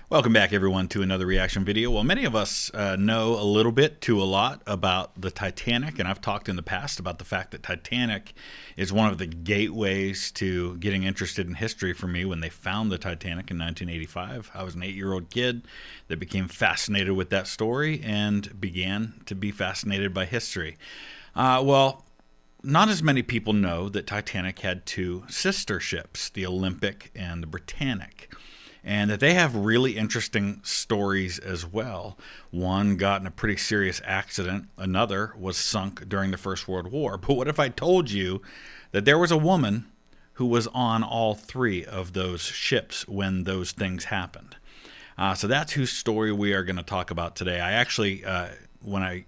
Welcome back, everyone, to another reaction video. Well, many of us know a little bit to a lot about the Titanic, and I've talked in the past about the fact that Titanic is one of the gateways to getting interested in history for me. When they found the Titanic in 1985, I was an 8-year-old kid that became fascinated with that story and began to be fascinated by history. Well, not as many people know that Titanic had two sister ships, the Olympic and the Britannic, and that they have really interesting stories as well. One got in a pretty serious accident. Another was sunk during the First World War. But what if I told you that there was a woman who was on all three of those ships when those things happened? So that's whose story we are going to talk about today. I actually, when I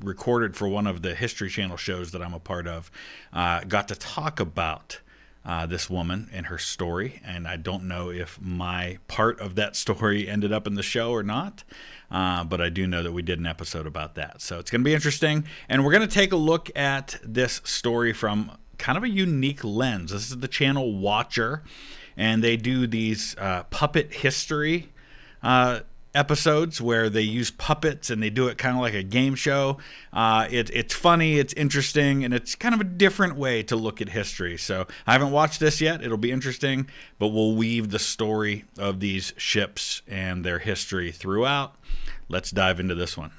recorded for one of the History Channel shows that I'm a part of, got to talk about this woman and her story, and I don't know if my part of that story ended up in the show or not, but I do know that we did an episode about that. So it's going to be interesting, and we're going to take a look at this story from kind of a unique lens. This is the channel Watcher, and they do these puppet history episodes where they use puppets and they do it kind of like a game show. It's funny, it's interesting, and it's kind of a different way to look at history. So I haven't watched this yet. It'll be interesting, but we'll weave the story of these ships and their history throughout. Let's dive into this one.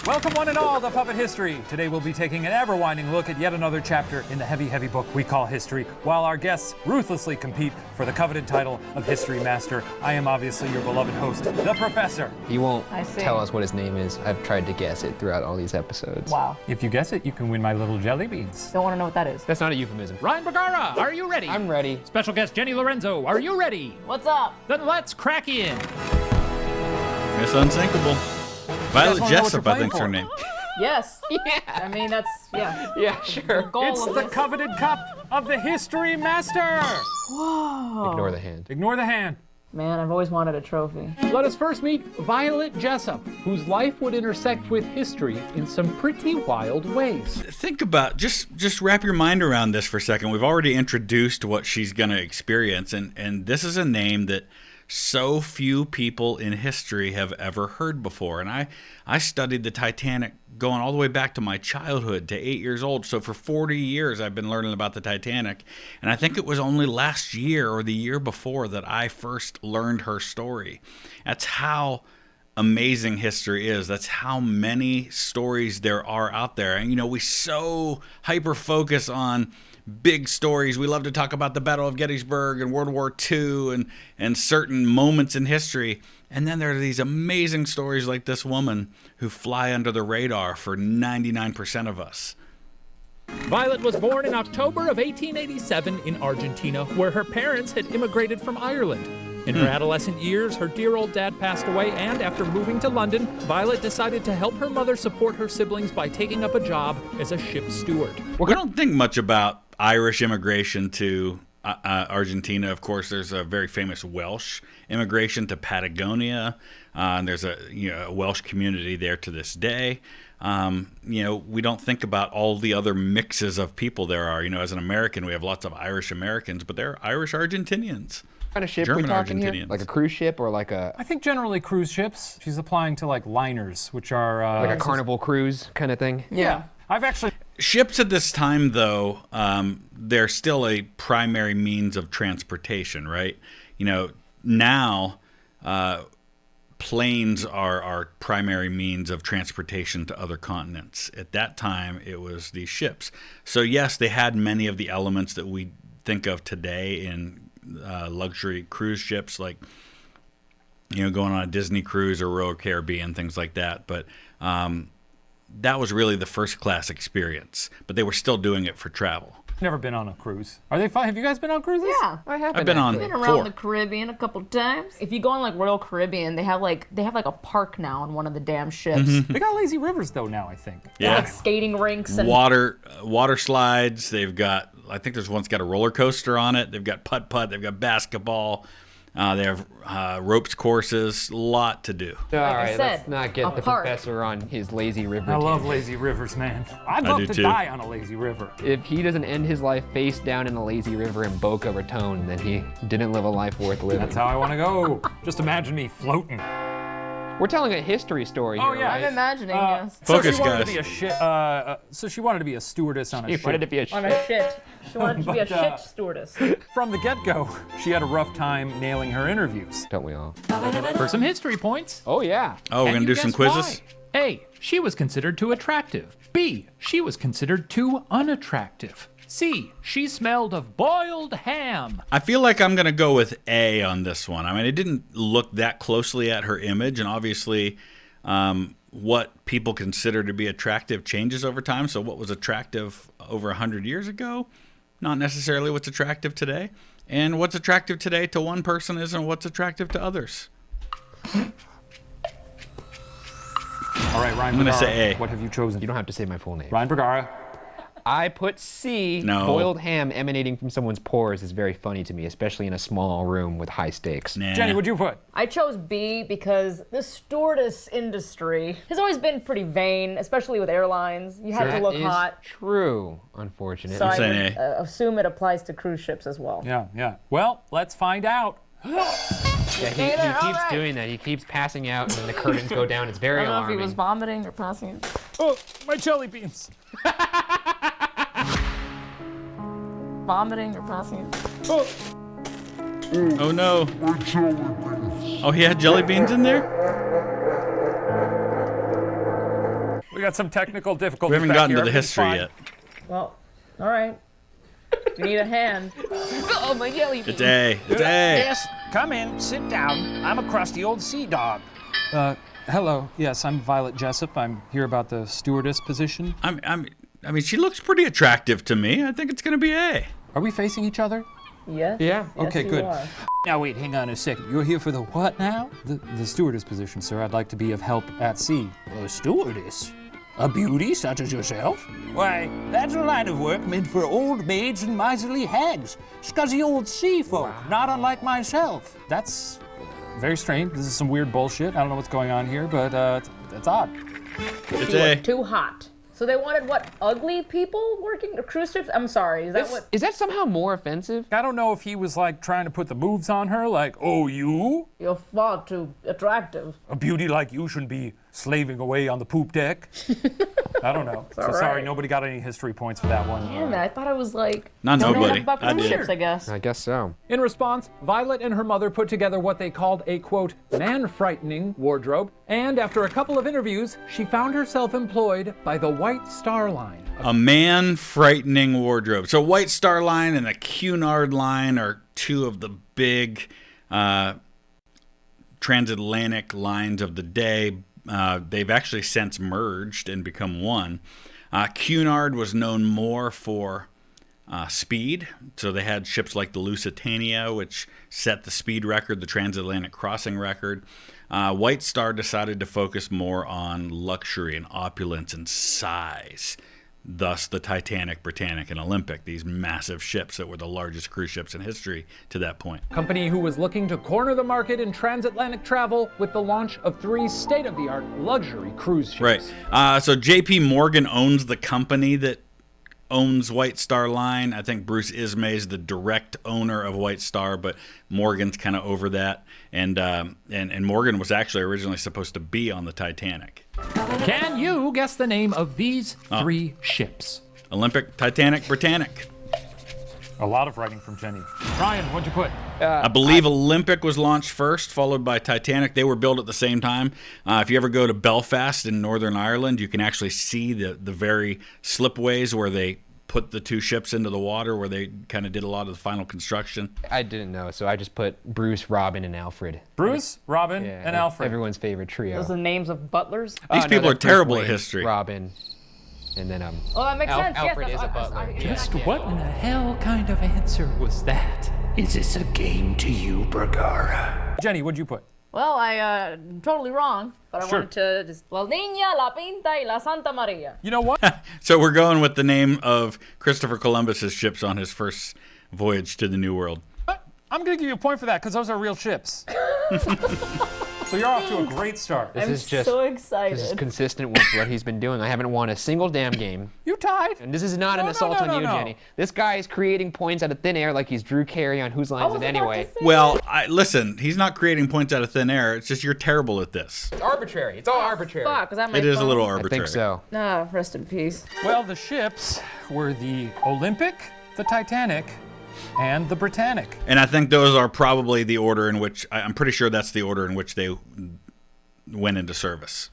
Welcome one and all to Puppet History. Today we'll be taking an ever-winding look at yet another chapter in the heavy book we call history, while our guests ruthlessly compete for the coveted title of History Master. I am obviously your beloved host, the Professor. He won't tell us what his name is. I've tried to guess it throughout all these episodes. Wow. If you guess it, you can win my little jelly beans. Don't want to know what that is. That's not a euphemism. Ryan Bergara, are you ready? I'm ready. Special guest Jenny Lorenzo, are you ready? What's up? Then let's crack in. Miss Unsinkable. Violet wanna know what Jessup, you're I think's her playing name. Yes. Yeah. I mean, that's, yeah. Yeah, sure. Goal It's of the this. coveted cup of the History Master. Whoa. Ignore the hand. Ignore the hand. Man, I've always wanted a trophy. Let us first meet Violet Jessup, whose life would intersect with history in some pretty wild ways. Think about, just wrap your mind around this for a second. We've already introduced what she's going to experience, and this is a name that so few people in history have ever heard before. And I studied the Titanic going all the way back to my childhood, to 8 years old. So for 40 years, I've been learning about the Titanic. And I think it was only last year or the year before that I first learned her story. That's how amazing history is. That's how many stories there are out there. And, you know, we so hyper focus on big stories. We love to talk about the Battle of Gettysburg and World War II and certain moments in history. And then there are these amazing stories like this woman who fly under the radar for 99% of us. Violet was born in October of 1887 in Argentina, where her parents had immigrated from Ireland. In her adolescent years, her dear old dad passed away, and after moving to London, Violet decided to help her mother support her siblings by taking up a job as a ship steward. We don't think much about Irish immigration to Argentina. Of course, there's a very famous Welsh immigration to Patagonia, and there's a Welsh community there to this day. We don't think about all the other mixes of people there are. As an American, we have lots of Irish Americans, but they're Irish Argentinians. What kind of ship German we talking here? Argentinians. Like a cruise ship or like a I think generally cruise ships. She's applying to like liners, which are like a carnival cruise kind of thing? Yeah. I've actually Ships at this time, though, they're still a primary means of transportation, right? Now planes are our primary means of transportation to other continents. At that time, it was these ships. So yes, they had many of the elements that we think of today in luxury cruise ships, like going on a Disney cruise or Royal Caribbean, things like that. But that was really the first class experience. But they were still doing it for travel. never been on a cruise. Are they fun? Have you guys been on cruises? Yeah. I have I've been on Been around 4. the Caribbean a couple times. If you go on like Royal Caribbean, they have like a park now on one of the damn ships. They got lazy rivers though now, I think. Yeah. Like skating rinks and Water slides. They've got, I think there's one's got a roller coaster on it. They've got putt-putt. They've got basketball. They have ropes courses, a lot to do. All right, said, let's not get the apart. professor on his lazy river. I love tangent. lazy rivers, man. I'd I love do to too. die on a lazy river. If he doesn't end his life face down in a lazy river in Boca Raton, then he didn't live a life worth living. That's how I want to go. Just imagine me floating. We're telling a history story Oh, here, yeah. right? I'm imagining, yes. Focus, so she wanted guys. to be so she wanted to be a stewardess on a He ship. wanted to be a On a shit. She wanted to be a shit stewardess. From the get-go, she had a rough time nailing her interviews. Don't we all? For some history points. Oh, yeah. Oh, we're Can going to you do some guess quizzes? why? A. She was considered too attractive. B. She was considered too unattractive. C. She smelled of boiled ham. I feel like I'm going to go with A on this one. I mean, it didn't look that closely at her image, and obviously what people consider to be attractive changes over time. So what was attractive over 100 years ago, not necessarily what's attractive today. And what's attractive today to one person isn't what's attractive to others. All right, Ryan I'm gonna Bergara, say A. what have you chosen? You don't have to say my full name. Ryan Bergara. I put C. No. Boiled ham emanating from someone's pores is very funny to me, especially in a small room with high stakes. Nah. Jenny, what'd you put? I chose B because the stewardess industry has always been pretty vain, especially with airlines. You had to That look is hot. true, unfortunately. So I saying would assume it applies to cruise ships as well. Yeah. Well, let's find out. Yeah, he All keeps right. doing that. He keeps passing out, and then the curtains go down. It's I very don't know if alarming. he was vomiting or passing it. Oh, my jelly beans. Vomiting or passing it. Oh, no. Oh, he had jelly beans in there? We got some technical difficulties. We haven't back gotten here. to the Everything's history fine. yet. Well, all right. You need a hand. Oh, my jelly bean. It's A. It's A. Yes, come in, sit down. I'm a crusty old sea dog. Hello. Yes, I'm Violet Jessup. I'm here about the stewardess position. I mean, she looks pretty attractive to me. I think it's going to be A. Are we facing each other? Yes. Yeah. Yes, Okay, you good. are. Now wait, hang on a second. You're here for the what now? The stewardess position, sir. I'd like to be of help at sea. A stewardess? A beauty such as yourself? Why, that's a line of work meant for old maids and miserly hags. Scuzzy old sea folk, not unlike myself. That's very strange. This is some weird bullshit. I don't know what's going on here, but it's odd. It's You were A. too hot. So they wanted what? Ugly people working cruise ships? I'm sorry. Is that what? Is that somehow more offensive? I don't know if he was like trying to put the moves on her, like, oh, you? You're far too attractive. A beauty like you shouldn't be slaving away on the poop deck. I don't know. So all sorry, right. nobody got any history points for that one. Damn it, I thought I was like. Not don't know nobody. enough about I cruise did. ships, I guess. I guess so. In response, Violet and her mother put together what they called a, quote, man-frightening wardrobe, and after a couple of interviews, she found herself employed by the White Star Line. A man-frightening wardrobe. So White Star Line and the Cunard Line are two of the big transatlantic lines of the day. They've actually since merged and become one. Cunard was known more for speed. So they had ships like the Lusitania, which set the speed record, the transatlantic crossing record. White Star decided to focus more on luxury and opulence and size. Thus the Titanic, Britannic, and Olympic, these massive ships that were the largest cruise ships in history to that point. Company who was looking to corner the market in transatlantic travel with the launch of 3 state-of-the-art luxury cruise ships. Right. So J.P. Morgan owns the company that owns White Star Line. I think Bruce Ismay is the direct owner of White Star, but Morgan's kind of over that. And Morgan was actually originally supposed to be on the Titanic. Can you guess the name of these 3 ships? Olympic, Titanic, Britannic. A lot of writing from Jenny. Ryan, what'd you put? I believe Olympic was launched first, followed by Titanic. They were built at the same time. If you ever go to Belfast in Northern Ireland, you can actually see the very slipways where they put the 2 ships into the water, where they kind of did a lot of the final construction. I didn't know, so I just put Bruce, Robin, and Alfred. Bruce, Robin, Yeah, and Alfred. Everyone's favorite trio. Those are the names of butlers. These no, people are that's Bruce terrible at Wayne, history. Robin, and then Oh, that makes sense. Alfred yes, is a that's- butler. Just what in the hell kind of answer was that? Is this a game to you, Bergara? Jenny, what'd you put? Well, I totally wrong, but I Sure. wanted to just La Niña, La Pinta, y La Santa Maria. You know what? So we're going with the name of Christopher Columbus's ships on his first voyage to the New World. I'm going to give you a point for that because those are real ships. So you're off to a great start. This I'm is just so excited. This is consistent with what he's been doing. I haven't won a single damn game. You tied. And this is not an assault on you, Jenny. This guy is creating points out of thin air like he's Drew Carey on Whose Line Is It Anyway. Well, listen, he's not creating points out of thin air. It's just you're terrible at this. It's arbitrary. It's all arbitrary. Fuck, was that my It is a phone? little I arbitrary. think so. Ah, rest in peace. Well, the ships were the Olympic, the Titanic, and the Britannic. And I think those are probably the order in which, I'm pretty sure that's the order in which they went into service.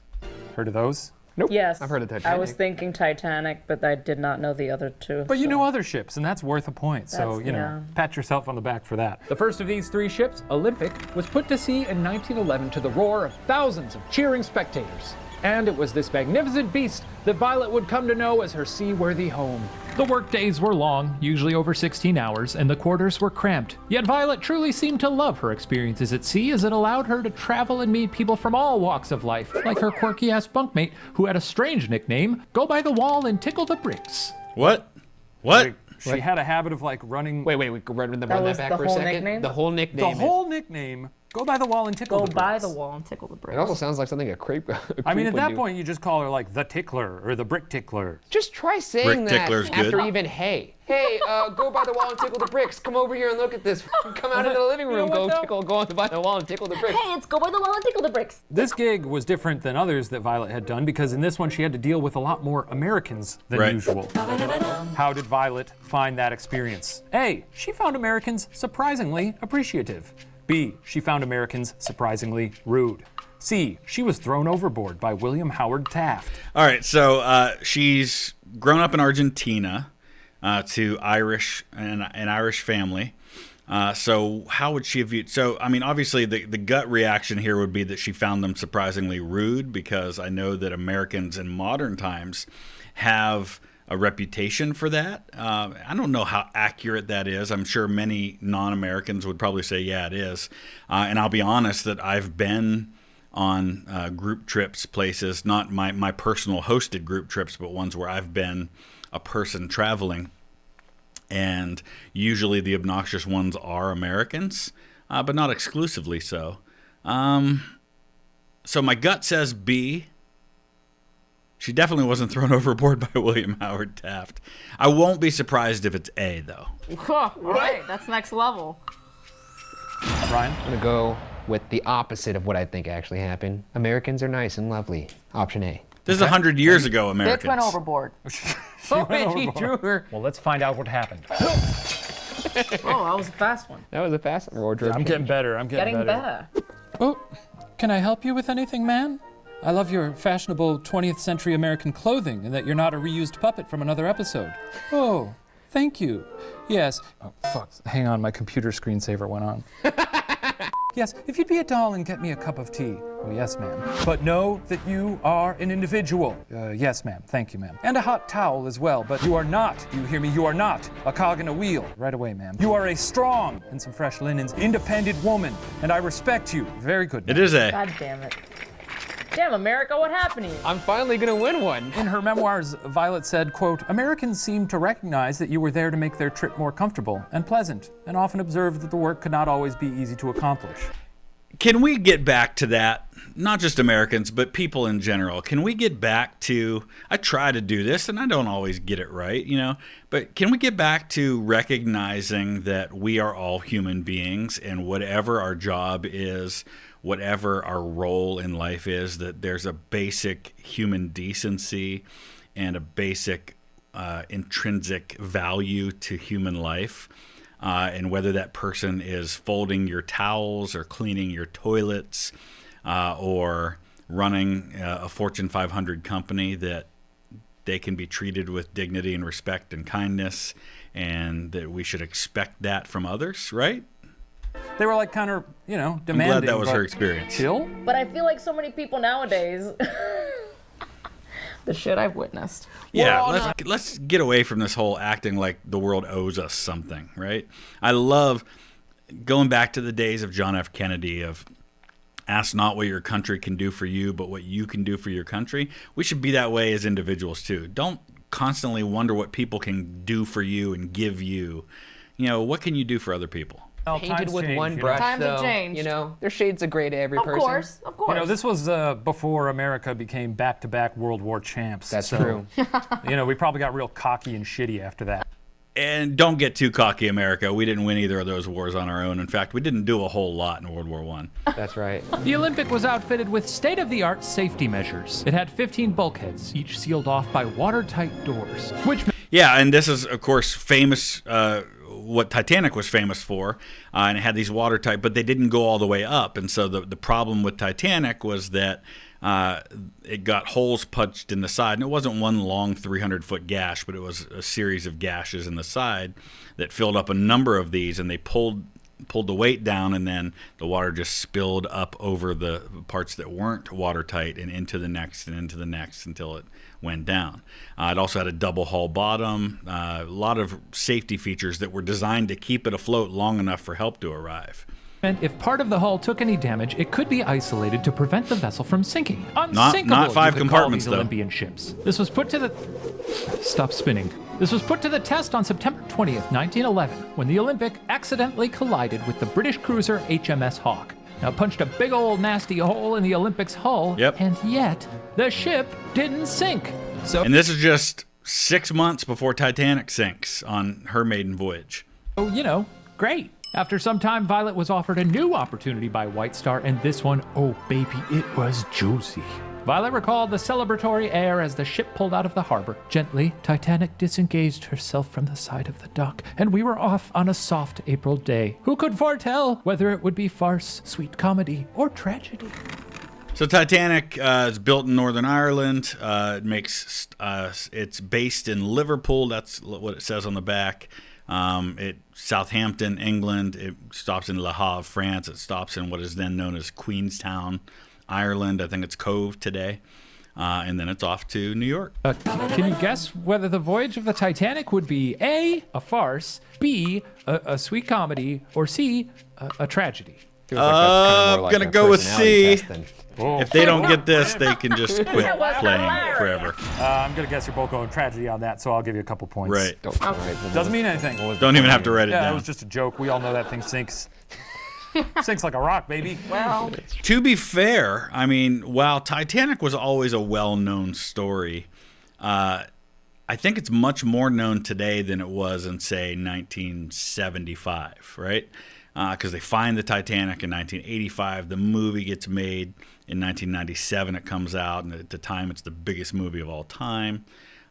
Heard of those? Nope. Yes. I've heard of Titanic. I was thinking Titanic, but I did not know the other two. But you know other ships, and that's worth a point. So, That's- you know, yeah. pat yourself on the back for that. The first of these 3 ships, Olympic, was put to sea in 1911 to the roar of thousands of cheering spectators. And it was this magnificent beast that Violet would come to know as her seaworthy home. The work days were long, usually over 16 hours, and the quarters were cramped. Yet Violet truly seemed to love her experiences at sea as it allowed her to travel and meet people from all walks of life, like her quirky-ass bunkmate who had a strange nickname, Go By the Wall and Tickle the Bricks. What? What? She had a habit of like running. Wait, we could run that was back the for a whole second. nickname? The whole nickname. The whole nickname. Go by the wall and tickle Go the by bricks. the wall and tickle the bricks. It almost sounds like something a creep. I mean, at would that do. point, you just call her like the tickler or the brick tickler. Just try saying Brick that tickler's after good. even hey. Hey, go by the wall and tickle the bricks. Come over here and look at this. Come out into the living room. what, though? Go by the wall and tickle the bricks. Hey, it's go by the wall and tickle the bricks. This gig was different than others that Violet had done because in this one she had to deal with a lot more Americans than Right. usual. How did Violet find that experience? A, she found Americans surprisingly appreciative. B, she found Americans surprisingly rude. C, she was thrown overboard by William Howard Taft. All right, so she's grown up in Argentina to an Irish family. So how would she have viewed? So, I mean, obviously the gut reaction here would be that she found them surprisingly rude because I know that Americans in modern times have a reputation for that. I don't know how accurate that is. I'm sure many non-Americans would probably say, yeah, it is. And I'll be honest that I've been on group trips, places, not my personal hosted group trips, but ones where I've been a person traveling. And usually the obnoxious ones are Americans, but not exclusively so. So my gut says B. She definitely wasn't thrown overboard by William Howard Taft. I won't be surprised if it's A, though. All right, that's next level. Ryan? I'm gonna go with the opposite of what I think actually happened. Americans are nice and lovely. Option A. This is 100 years ago, Bitch Americans. went overboard. He drew her. Well, let's find out what happened. Oh, that was a fast one. That was a fast wardrobe. I'm getting better. I'm getting Getting better. Oh, can I help you with anything, man? I love your fashionable 20th century American clothing and that you're not a reused puppet from another episode. Oh, thank you. Yes. Oh, fuck. Hang on, my computer screensaver went on. Yes, if you'd be a doll and get me a cup of tea. Oh, yes, ma'am. But know that you are an individual. Yes, ma'am. Thank you, ma'am. And a hot towel as well. But you are not, you hear me, you are not a cog in a wheel. Right away, ma'am. You are a strong, and some fresh linens, independent woman. And I respect you. Very good, ma'am. It is A. God damn it. Damn, America, what happened to you? I'm finally gonna win one. In her memoirs, Violet said, quote, Americans seemed to recognize that you were there to make their trip more comfortable and pleasant, and often observed that the work could not always be easy to accomplish. Can we get back to that? Not just Americans, but people in general. Can we get back to, I try to do this and I don't always get it right, you know, but can we get back to recognizing that we are all human beings and whatever our job is, whatever our role in life is, that there's a basic human decency and a basic intrinsic value to human life. And whether that person is folding your towels or cleaning your toilets or running a Fortune 500 company, that they can be treated with dignity and respect and kindness, and that we should expect that from others, right? They were like kind of, you know, I'm demanding. glad that was but her experience. Chill? But I feel like so many people nowadays, the shit I've witnessed. Yeah, let's get away from this whole acting like the world owes us something, right? I love going back to the days of John F. Kennedy of ask not what your country can do for you, but what you can do for your country. We should be that way as individuals too. Don't constantly wonder what people can do for you and give you. You know, what can you do for other people? Well, Painted times with change, one you know. brush, Times have though. changed. You know, there's shades of gray to every Of person. course, of course. You know, this was before America became back-to-back World War champs. That's so, true. You know, we probably got real cocky and shitty after that. And don't get too cocky, America. We didn't win either of those wars on our own. In fact, we didn't do a whole lot in World War I. That's right. The Olympic was outfitted with state-of-the-art safety measures. It had 15 bulkheads, each sealed off by watertight doors, which Yeah, and this is, of course, famous, what Titanic was famous for, and it had these watertight, but they didn't go all the way up. And so the problem with Titanic was that it got holes punched in the side, and it wasn't one long 300-foot gash, but it was a series of gashes in the side that filled up a number of these, and they pulled the weight down, and then the water just spilled up over the parts that weren't watertight and into the next and into the next until it went down. It also had a double hull bottom, a lot of safety features that were designed to keep it afloat long enough for help to arrive. meant if part of the hull took any damage, it could be isolated to prevent the vessel from sinking. Unsinkable, not five you could compartments, call these though. Olympian ships. This was put to the... Stop spinning. This was put to the test on September 20th, 1911, when the Olympic accidentally collided with the British cruiser HMS Hawke. Now, it punched a big old nasty hole in the Olympic's hull, Yep. and yet the ship didn't sink. So, And this is just 6 months before Titanic sinks on her maiden voyage. you know, great. After some time, Violet was offered a new opportunity by White Star, and this one, oh baby, it was juicy. Violet recalled the celebratory air as the ship pulled out of the harbor. Gently, Titanic disengaged herself from the side of the dock, and we were off on a soft April day. Who could foretell whether it would be farce, sweet comedy, or tragedy? So Titanic is built in Northern Ireland. It's based in Liverpool. That's what it says on the back. Southampton, England. It stops in Le Havre, France. It stops in what is then known as Queenstown, Ireland. I think it's Cove today. And then it's off to New York. Can you guess whether the voyage of the Titanic would be A, a farce, B, a sweet comedy, or C, a tragedy? Feels like that's kinda more like gonna a go with personality C. test than- If they don't get this, they can just quit playing forever. I'm going to guess you're both going tragedy on that, so I'll give you a couple points. Right. All right, well, Doesn't mean anything. Don't even have to write it Yeah, that down. was just a joke. We all know that thing sinks. Sinks like a rock, baby. Well, To be fair, I mean, while Titanic was always a well-known story, I think it's much more known today than it was in, say, 1975, right? Because they find the Titanic in 1985. The movie gets made in 1997. It comes out, and at the time, it's the biggest movie of all time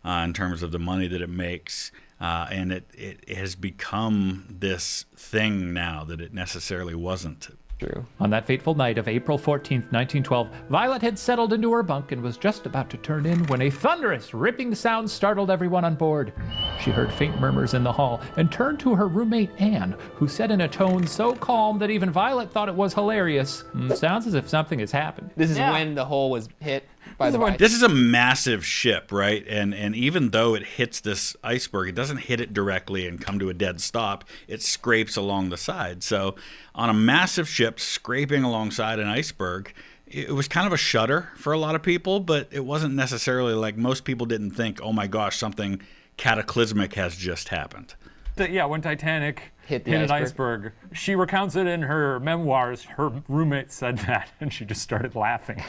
in terms of the money that it makes. And it has become this thing now that it necessarily wasn't. True. On that fateful night of April 14th, 1912, Violet had settled into her bunk and was just about to turn in when a thunderous, ripping sound startled everyone on board. She heard faint murmurs in the hall and turned to her roommate Anne, who said in a tone so calm that even Violet thought it was hilarious, "Sounds as if something has happened." This is Yeah. when the hole was hit by the ice. This is a massive ship, right? And even though it hits this iceberg, it doesn't hit it directly and come to a dead stop. It scrapes along the side. So on a massive ship scraping alongside an iceberg, it was kind of a shudder for a lot of people, but it wasn't necessarily like most people didn't think, oh my gosh, something cataclysmic has just happened. Yeah, when Titanic Hit hit the an iceberg. iceberg, she recounts it in her memoirs. Her roommate said that, and she just started laughing.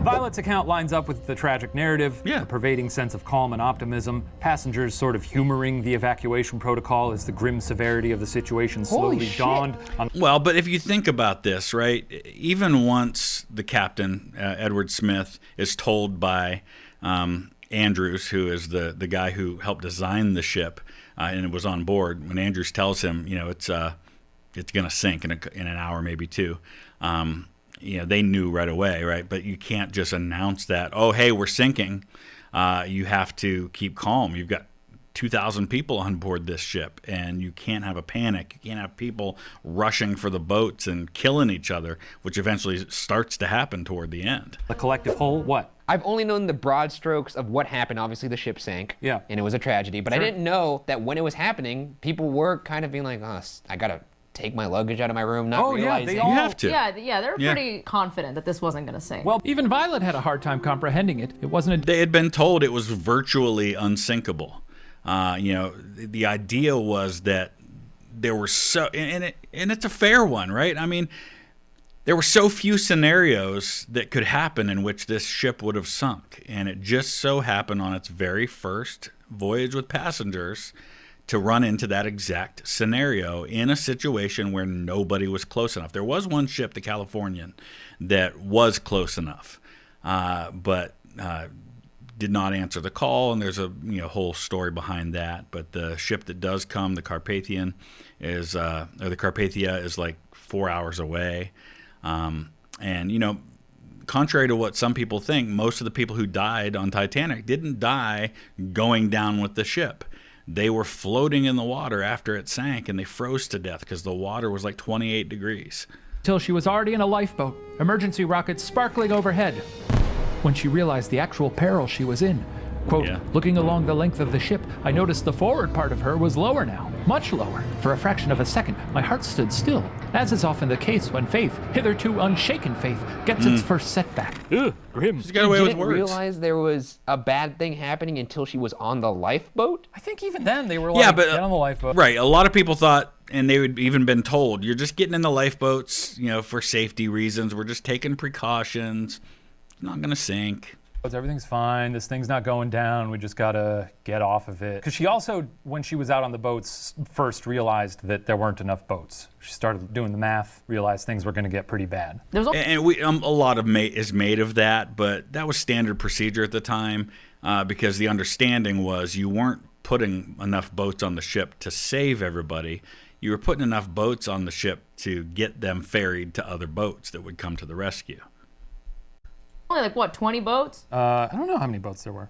Violet's account lines up with the tragic narrative, Yeah. a pervading sense of calm and optimism, passengers sort of humoring the evacuation protocol as the grim severity of the situation Holy slowly shit. dawned on. Well, but if you think about this, right, even once the captain, Edward Smith, is told by Andrews, who is the guy who helped design the ship and was on board, when Andrews tells him, you know, it's going to sink in an hour, maybe two, you know, they knew right away, right? But you can't just announce that, oh, hey, we're sinking. You have to keep calm. You've got 2,000 people on board this ship, and you can't have a panic. You can't have people rushing for the boats and killing each other, which eventually starts to happen toward the end. The collective whole, what? I've only known the broad strokes of what happened. Obviously, the ship sank. Yeah. And it was a tragedy. But I Sure. didn't know that when it was happening, people were kind of being like, oh, I got to take my luggage out of my room, not Oh, yeah, realizing. they You all- have to. yeah, they're Yeah. pretty confident that this wasn't going to sink. Well, Even Violet had a hard time comprehending it. It wasn't a They had been told it was virtually unsinkable. You know, the idea was that there were so, and it's a fair one, right? I mean, there were so few scenarios that could happen in which this ship would have sunk, and it just so happened on its very first voyage with passengers to run into that exact scenario in a situation where nobody was close enough. There was one ship, the Californian, that was close enough, but did not answer the call, and there's a whole story behind that. But the ship that does come, the Carpathia, is like 4 hours away. And contrary to what some people think, most of the people who died on Titanic didn't die going down with the ship. They were floating in the water after it sank, and they froze to death because the water was like 28 degrees. Till she was already in a lifeboat, emergency rockets sparkling overhead. When she realized the actual peril she was in. Quote, looking along the length of the ship, I noticed the forward part of her was lower now, much lower. For a fraction of a second, my heart stood still, as is often the case when faith, hitherto unshaken faith, gets its first setback. Ugh, grim. She's got away with Didn't words. realize there was a bad thing happening until she was on the lifeboat? I think even then they were like, get on the lifeboat. Right. A lot of people thought, and they would even been told, you're just getting in the lifeboats, for safety reasons. We're just taking precautions. It's not going to sink. Everything's fine. This thing's not going down. We just gotta get off of it. Because she also, when she was out on the boats, first realized that there weren't enough boats. She started doing the math, realized things were going to get pretty bad. And we a lot of is made of that, but that was standard procedure at the time because the understanding was you weren't putting enough boats on the ship to save everybody. You were putting enough boats on the ship to get them ferried to other boats that would come to the rescue. Only like, what, 20 boats? I don't know how many boats there were.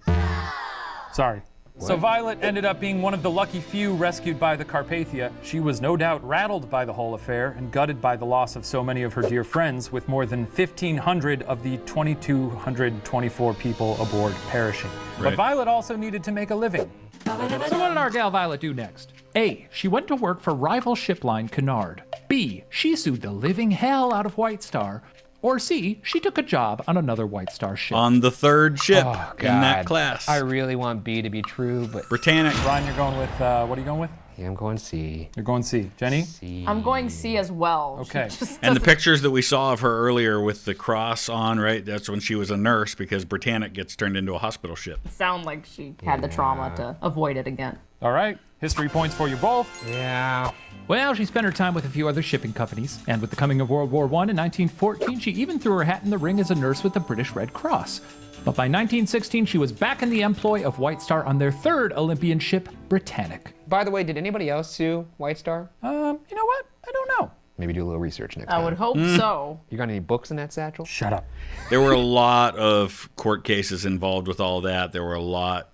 Sorry. What? So Violet ended up being one of the lucky few rescued by the Carpathia. She was no doubt rattled by the whole affair and gutted by the loss of so many of her dear friends, with more than 1,500 of the 2,224 people aboard perishing. Right. But Violet also needed to make a living. So what did our gal Violet do next? A, she went to work for rival ship line Cunard. B, she sued the living hell out of White Star. Or C, she took a job on another White Star ship. On the third ship Oh, in that class. I really want B to be true, but... Britannic. Brian, you're going with, what are you going with? Yeah, I'm going C. You're going C. Jenny? C. I'm going C as well. Okay. And the pictures that we saw of her earlier with the cross on, right? That's when she was a nurse, because Britannic gets turned into a hospital ship. Sound like she had the trauma to avoid it again. All right. History points for you both. Yeah. Well, she spent her time with a few other shipping companies, and with the coming of World War I in 1914, she even threw her hat in the ring as a nurse with the British Red Cross. But by 1916, she was back in the employ of White Star on their third Olympian ship, Britannic. By the way, did anybody else sue White Star? You know what? I don't know. Maybe do a little research next I time. would hope so. You got any books in that satchel? Shut up. There were a lot of court cases involved with all that. There were a lot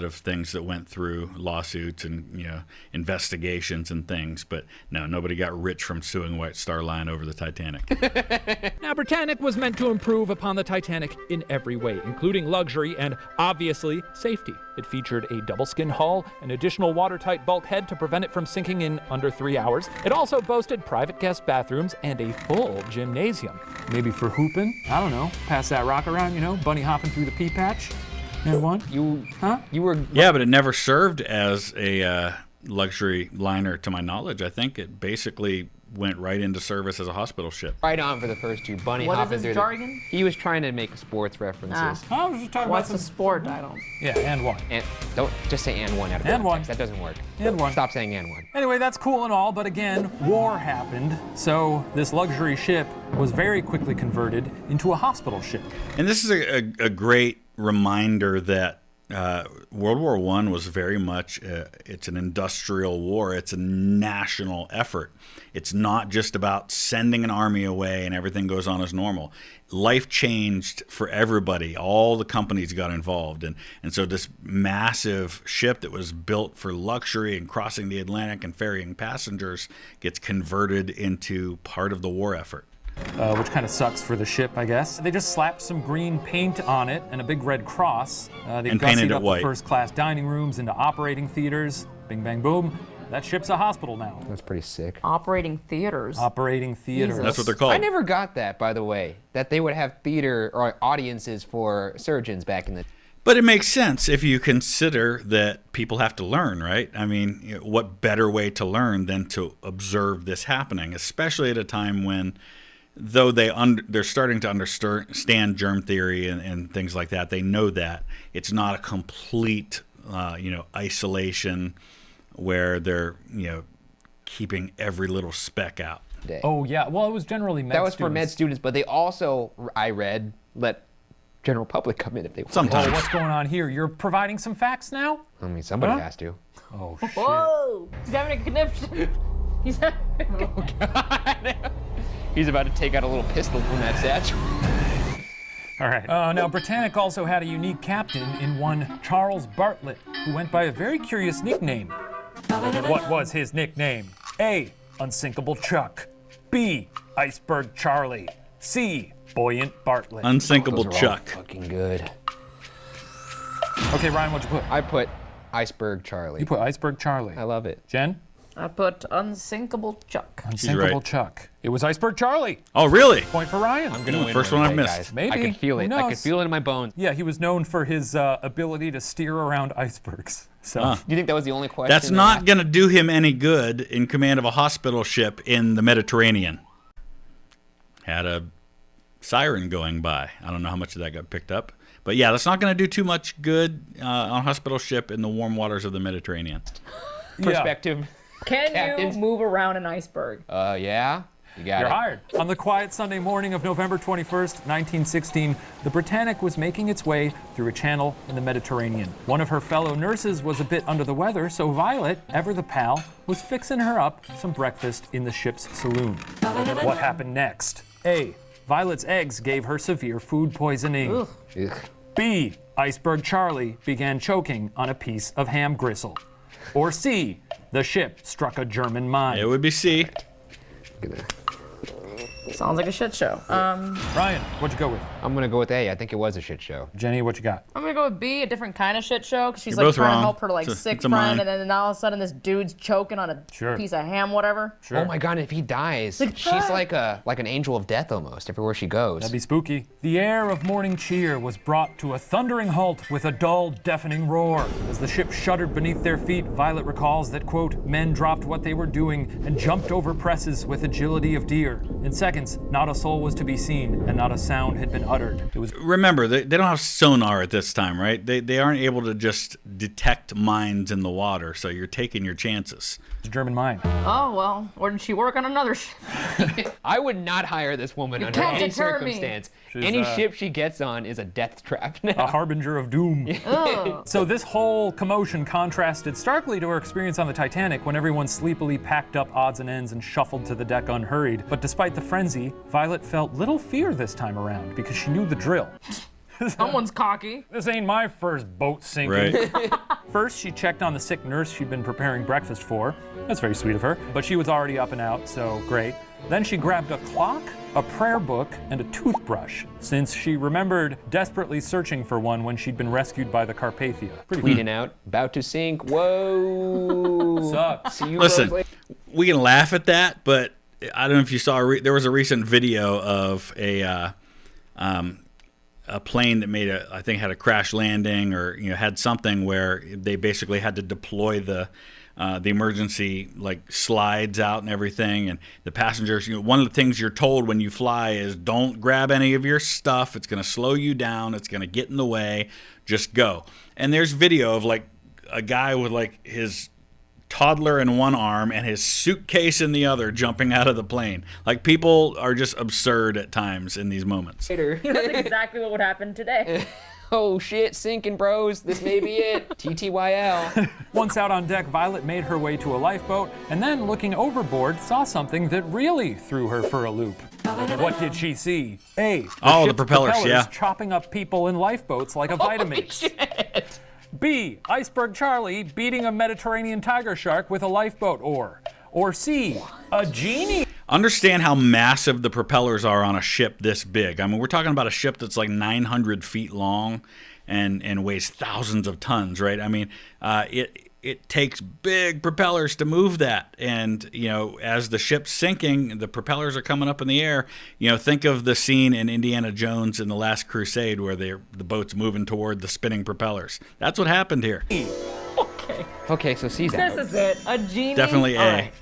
of things that went through lawsuits and investigations and things, but no, nobody got rich from suing White Star Line over the Titanic. Now, Britannic was meant to improve upon the Titanic in every way, including luxury and, obviously, safety. It featured a double-skin hull, an additional watertight bulkhead to prevent it from sinking in under 3 hours. It also boasted private guest bathrooms and a full gymnasium. Maybe for hooping. I don't know. Pass that rock around, bunny hopping through the pea patch. And one? You were... Yeah, but it never served as a luxury liner, to my knowledge. I think it basically went right into service as a hospital ship. Right on for the first two. Bunny What is hopping this through jargon? He was trying to make sports references. I was just talking What's about a sport? I don't. Yeah, and one. And don't just say and one out of And context. one. That doesn't work. And one. Stop saying and one. Anyway, that's cool and all, but again, war happened, so this luxury ship was very quickly converted into a hospital ship. And this is a great reminder that World War I was very much, it's an industrial war. It's a national effort. It's not just about sending an army away and everything goes on as normal. Life changed for everybody. All the companies got involved. And so this massive ship that was built for luxury and crossing the Atlantic and ferrying passengers gets converted into part of the war effort. Which kind of sucks for the ship, I guess. They just slapped some green paint on it and a big red cross. They And gussied painted it up white. the first-class dining rooms into operating theaters. Bing, bang, boom. That ship's a hospital now. That's pretty sick. Operating theaters. Operating theaters. Jesus. That's what they're called. I never got that, by the way, that they would have theater or audiences for surgeons back in the... But it makes sense if you consider that people have to learn, right? I mean, what better way to learn than to observe this happening, especially at a time when, though they're starting to understand germ theory and things like that, they know that it's not a complete, isolation where they're, keeping every little speck out. Oh, yeah. Well, it was generally med That was students. for med students, but they also, I read, let general public come in if they want. Sometimes. Oh, what's going on here? You're providing some facts now? I mean, somebody has to. Oh, shit. Whoa! He's having a conniption. He's having He's about to take out a little pistol from that satchel. All right. Now, Britannic also had a unique captain in one Charles Bartlett, who went by a very curious nickname. What was his nickname? A. Unsinkable Chuck. B. Iceberg Charlie. C. Buoyant Bartlett. Unsinkable Those are all Chuck. fucking good. Okay, Ryan, what'd you put? I put Iceberg Charlie. You put Iceberg Charlie. I love it. Jen? I put Unsinkable Chuck. Unsinkable right. Chuck. It was Iceberg Charlie. Oh, really? Point for Ryan. I'm gonna win First one one I've today, missed. guys. Maybe. I can feel Who it. I can knows? feel it in my bones. Yeah, he was known for his ability to steer around icebergs. So, Do you think that was the only question? That's not going to do him any good in command of a hospital ship in the Mediterranean. Had a siren going by. I don't know how much of that got picked up. But yeah, that's not going to do too much good on a hospital ship in the warm waters of the Mediterranean. perspective. Can Captain. you move around an iceberg? Yeah. You got You're it. hired. On the quiet Sunday morning of November 21st, 1916, the Britannic was making its way through a channel in the Mediterranean. One of her fellow nurses was a bit under the weather, so Violet, ever the pal, was fixing her up some breakfast in the ship's saloon. What happened next? A. Violet's eggs gave her severe food poisoning. Ugh. B. Iceberg Charlie began choking on a piece of ham gristle. Or C. The ship struck a German mine. It would be C. Sounds like a shit show. Ryan, what'd you go with? I'm gonna go with A. I think it was a shit show. Jenny, what you got? I'm gonna go with B, a different kind of shit show, because she's You're like both trying wrong. to help her like It's a- sick it's a friend, mine. and then all of a sudden this dude's choking on a Sure. piece of ham, whatever. Sure. Oh my god, if he dies, she's like an angel of death almost everywhere she goes. That'd be spooky. The air of morning cheer was brought to a thundering halt with a dull, deafening roar. As the ship shuddered beneath their feet, Violet recalls that, quote, men dropped what they were doing and jumped over presses with agility of deer. In seconds, not a soul was to be seen, and not a sound had been uttered. It was Remember, they don't have sonar at this time, right? They aren't able to just detect mines in the water, so you're taking your chances. a German mine. Oh, well, or did she work on another ship? I would not hire this woman under can't any deter me. circumstance. She's, Any ship she gets on is a death trap now. A harbinger of doom. So this whole commotion contrasted starkly to her experience on the Titanic when everyone sleepily packed up odds and ends and shuffled to the deck unhurried. But despite the frenzy, Violet felt little fear this time around because she knew the drill. Someone's cocky. This ain't my first boat sinking. Right. First, she checked on the sick nurse she'd been preparing breakfast for. That's very sweet of her, but she was already up and out, so great. Then she grabbed a clock, a prayer book, and a toothbrush, since she remembered desperately searching for one when she'd been rescued by the Carpathia. Pretty cool. Tweeting out, about to sink. Whoa. Sucks. See you Listen, Rose. we can laugh at that, but I don't know if you saw. There was a recent video of a plane that made I think had a crash landing, or had something where they basically had to deploy the emergency like slides out and everything, and the passengers. One of the things you're told when you fly is don't grab any of your stuff. It's going to slow you down. It's going to get in the way. Just go. And there's video of like a guy with like his toddler in one arm and his suitcase in the other jumping out of the plane. Like, people are just absurd at times in these moments. Later. That's exactly what would happen today. Oh shit, sinking bros. This may be it. TTYL. Once out on deck, Violet made her way to a lifeboat, and then, looking overboard, saw something that really threw her for a loop. What did she see? A. Oh, the ship's propellers, yeah. chopping up people in lifeboats like a Vitamix. B. Iceberg Charlie beating a Mediterranean tiger shark with a lifeboat oar. Or C. A genie. Understand how massive the propellers are on a ship this big. I mean, we're talking about a ship that's like 900 feet long and weighs thousands of tons, right? I mean, it takes big propellers to move that. And, as the ship's sinking, the propellers are coming up in the air. Think of the scene in Indiana Jones in The Last Crusade where the boat's moving toward the spinning propellers. That's what happened here. Okay, so C's out. This is it. A genie. Definitely A. All right.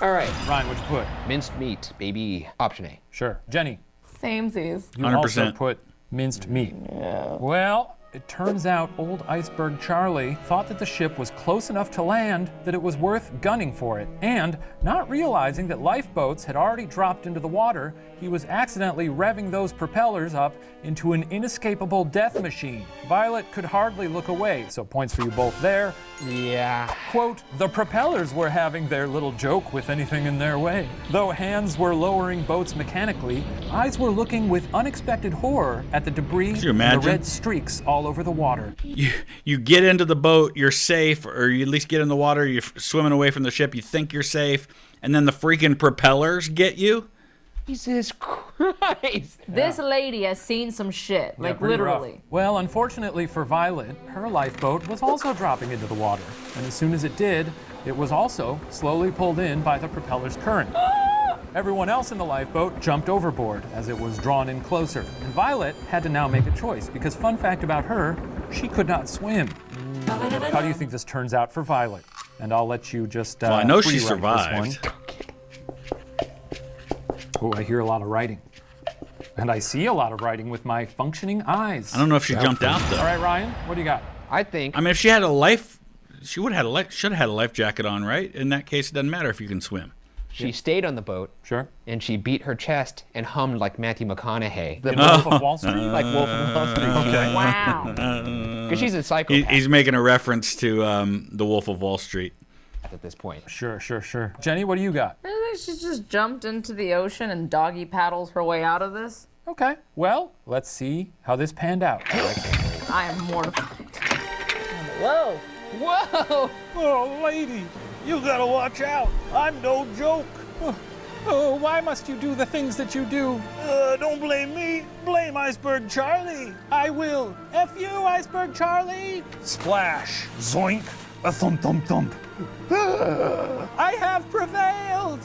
All right. Ryan, what'd you put? Minced meat, baby. Option A. Sure. Jenny, Samesies. you also 100%. put minced meat. Well, it turns out old Iceberg Charlie thought that the ship was close enough to land that it was worth gunning for it. And not realizing that lifeboats had already dropped into the water, he was accidentally revving those propellers up into an inescapable death machine. Violet could hardly look away, so points for you both there. Yeah. Quote, the propellers were having their little joke with anything in their way. Though hands were lowering boats mechanically, eyes were looking with unexpected horror at the debris Could you and the imagine? red streaks all over the water. You get into the boat, you're safe, or you at least get in the water, you're swimming away from the ship, you think you're safe, and then the freaking propellers get you? Jesus Christ. This lady has seen some shit, Yeah, like pretty rough. literally. Well, unfortunately for Violet, her lifeboat was also dropping into the water. And as soon as it did, it was also slowly pulled in by the propeller's current. Everyone else in the lifeboat jumped overboard as it was drawn in closer. And Violet had to now make a choice because, fun fact about her, she could not swim. How do you think this turns out for Violet? And I'll let you just Well, I know she free-write this survived. one. Oh, I hear a lot of writing. And I see a lot of writing with my functioning eyes. I don't know if she jumped out, though. All right, Ryan, what do you got? I think. I mean, if she had a life, she should have had a life jacket on, right? In that case, it doesn't matter if you can swim. She stayed on the boat. Sure. And she beat her chest and hummed like Matthew McConaughey. The Wolf of Wall Street? Like Wolf of Wall Street. Okay. Wow. Because she's a psychopath He's making a reference to the Wolf of Wall Street. at this point. Sure. Jenny, what do you got? I think she just jumped into the ocean and doggy paddles her way out of this. Okay. Well, let's see how this panned out. I am mortified. Whoa. Whoa! Oh, lady, you gotta watch out. I'm no joke. Oh, why must you do the things that you do? Don't blame me. Blame Iceberg Charlie. I will. F you, Iceberg Charlie. Splash. Zoink. A thump, thump, thump. I have prevailed.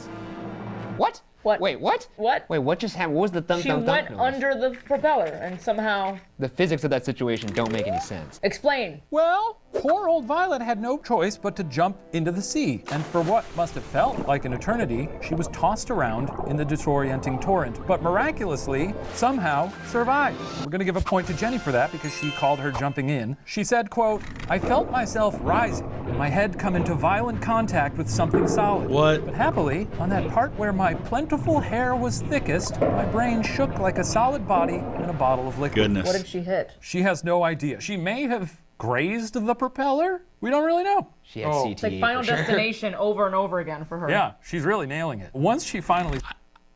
What? What? Wait, what? What? Wait, what just happened? What was the thump, She thump, thump went noise? under the propeller and somehow... The physics of that situation don't make any sense. Explain. Well, poor old Violet had no choice but to jump into the sea. And for what must have felt like an eternity, she was tossed around in the disorienting torrent, but miraculously, somehow survived. We're gonna give a point to Jenny for that because she called her jumping in. She said, quote, I felt myself rising and my head come into violent contact with something solid. What? But happily, on that part where my plentiful hair was thickest, my brain shook like a solid body in a bottle of liquid. Goodness. What did she hit? She has no idea. She may have grazed the propeller. We don't really know. She had Oh. CTE It's like Final for sure. Destination over and over again for her. Yeah, she's really nailing it. Once she finally...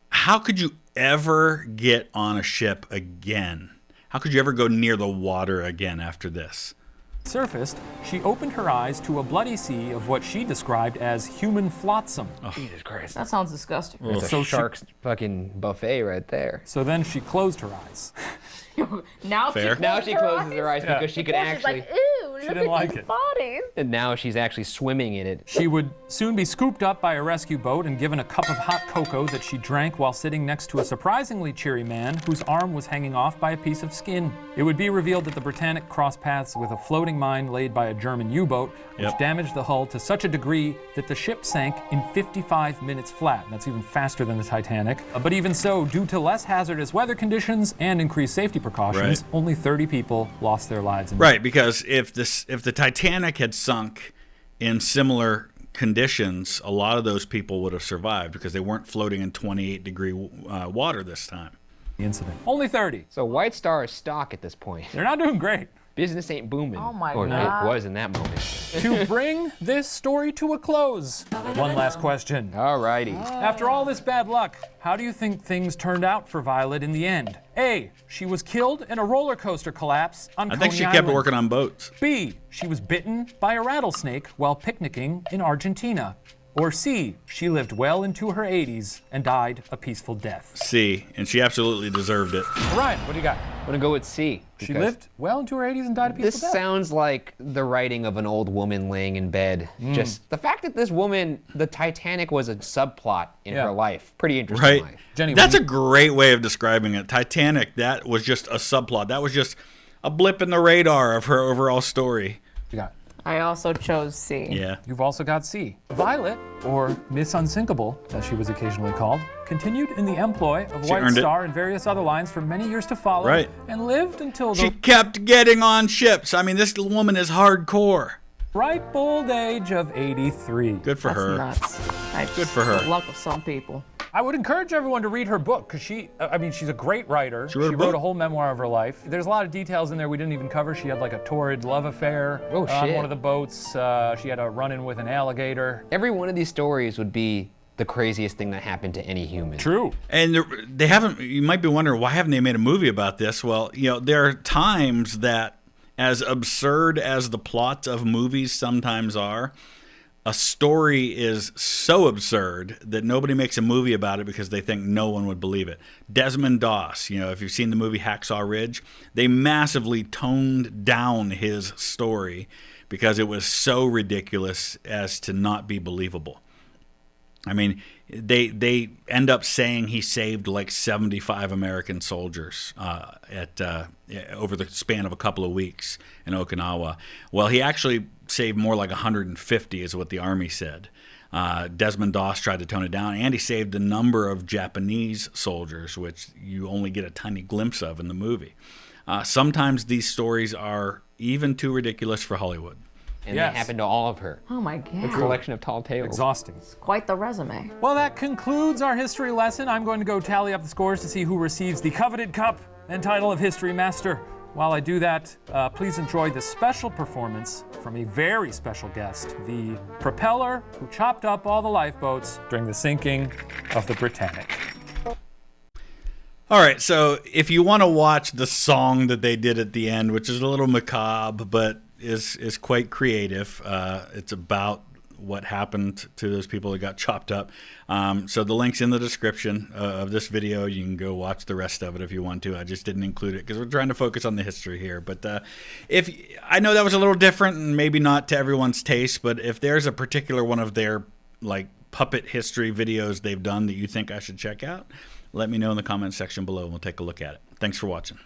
How could you ever get on a ship again? How could you ever go near the water again after this? surfaced, she opened her eyes to a bloody sea of what she described as human flotsam. Jesus Christ. That sounds disgusting. That's So a she- shark's fucking buffet right there. So then she closed her eyes. Now Fair. Now she closes her eyes because she could She's actually, like, ew, look didn't at like these it. bodies. and now she's actually swimming in it. She would soon be scooped up by a rescue boat and given a cup of hot cocoa that she drank while sitting next to a surprisingly cheery man whose arm was hanging off by a piece of skin. It would be revealed that the Britannic crossed paths with a floating mine laid by a German U-boat, which Yep. damaged the hull to such a degree that the ship sank in 55 minutes flat. That's even faster than the Titanic. But even so, due to less hazardous weather conditions and increased safety precautions, Right. only 30 people lost their lives. Right, because if the Titanic had sunk in similar conditions, a lot of those people would have survived because they weren't floating in 28-degree water this time. The incident. Only 30. So White Star is stock at this point. They're not doing great. Business ain't booming. Oh my or God. it was in that moment. To bring this story to a close, one last question. Alrighty. After all this bad luck, how do you think things turned out for Violet in the end? A. She was killed in a roller coaster collapse on I think Coney she kept Island. working on boats. B. She was bitten by a rattlesnake while picnicking in Argentina. Or C, she lived well into her 80s and died a peaceful death? C, and she absolutely deserved it. Ryan, what do you got? I'm gonna go with C. She lived well into her 80s and died a peaceful This death. sounds like the writing of an old woman laying in bed. Just the fact that this woman, the Titanic was a subplot in her life. Pretty interesting Right. life. Jenny, That's a great way of describing it. Titanic, that was just a subplot. That was just a blip in the radar of her overall story. What you got? I also chose C. Yeah. You've also got C. Violet, or Miss Unsinkable, as she was occasionally called, continued in the employ of She White earned it. Star and various other lines for many years to follow, Right. and lived until She the kept getting on ships. I mean, this woman is hardcore. ripe old age of 83. Good for That's her. nuts. Good for her. The luck of some people. I would encourage everyone to read her book because she's a great writer. She wrote a book? a whole memoir of her life. There's a lot of details in there we didn't even cover. She had like a torrid love affair Oh, on shit. one of the boats. She had a run-in with an alligator. Every one of these stories would be the craziest thing that happened to any human. True. And they haven't, you might be wondering, why haven't they made a movie about this? Well, there are times that, as absurd as the plots of movies sometimes are, a story is so absurd that nobody makes a movie about it because they think no one would believe it. Desmond Doss, if you've seen the movie Hacksaw Ridge, they massively toned down his story because it was so ridiculous as to not be believable. I mean, they end up saying he saved like 75 American soldiers over the span of a couple of weeks in Okinawa. Well, he actually saved more like 150 is what the Army said. Desmond Doss tried to tone it down, and he saved a number of Japanese soldiers, which you only get a tiny glimpse of in the movie. Sometimes these stories are even too ridiculous for Hollywood. And Yes. that happened to all of her. Oh my A God. collection of tall tales. Exhausting. Quite the resume. Well, that concludes our history lesson. I'm going to go tally up the scores to see who receives the coveted cup and title of History Master. While I do that, please enjoy the special performance from a very special guest, the propeller who chopped up all the lifeboats during the sinking of the Britannic. All right, so if you want to watch the song that they did at the end, which is a little macabre, but is quite creative, it's about what happened to those people that got chopped up. So the link's in the description of this video. You can go watch the rest of it if you want to. I just didn't include it because we're trying to focus on the history here. But if I know that was a little different and maybe not to everyone's taste, but if there's a particular one of their like puppet history videos they've done that you think I should check out, let me know in the comments section below and we'll take a look at it. Thanks for watching.